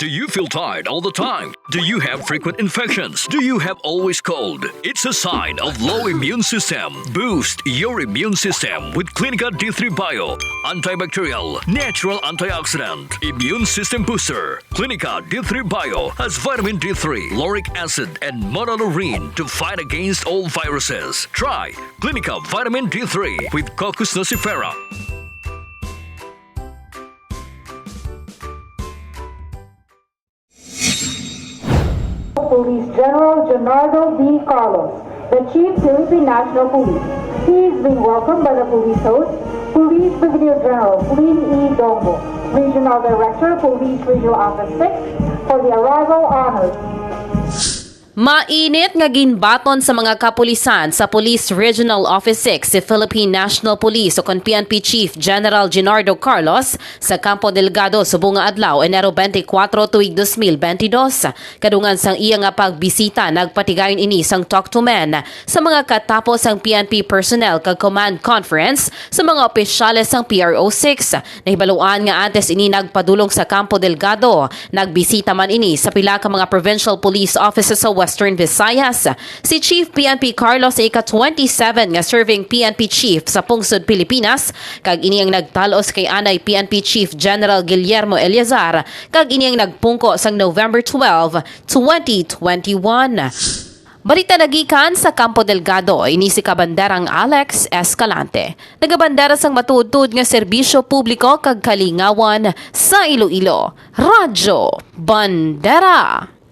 Do you feel tired all the time? Do you have frequent infections? Do you have always cold? It's a sign of low immune system. Boost your immune system with Clinica D3 Bio, antibacterial, natural antioxidant, immune system booster. Clinica D3 Bio has vitamin D3, lauric acid, and monolurine to fight against all viruses. Try Clinica Vitamin D3 with Coccus nocifera. Police General Leonardo D. Carlos, the Chief Philippine National Police. He is being welcomed by the police host, Police Brigadier General Flynn E. Dongo, Regional Director, Police Regional Office 6, for the arrival honors. Mainit nga ginbaton sa mga kapulisan sa Police Regional Office 6 si Philippine National Police o PNP Chief General Leonardo Carlos sa Campo Delgado sa bunga adlaw Enero 24 tuig 2022. Kadungan sang iya nga pagbisita nagpatigayon ini sang Talk to Men sa mga katapos ang PNP personnel kag command conference sa mga opisyales sang PRO6. Nahibaluan nga antes ini nagpadulong sa Campo Delgado. Nagbisita man ini sa pila ka mga provincial police offices sa Western Visayas. Si Chief PNP Carlos ay ika-27 nga serving PNP Chief sa pungsod Pilipinas kag ini ang nagtalos kay anay PNP Chief General Guillermo Eleazar kag ini ang nagpungko sang November 12, 2021. Balita nagikan sa Campo Delgado, ini si Kabanderang Alex Escalante. Nagabandera sang matuod-tuod nga serbisyo publiko kag kalingawan sa Iloilo. Radyo Bandera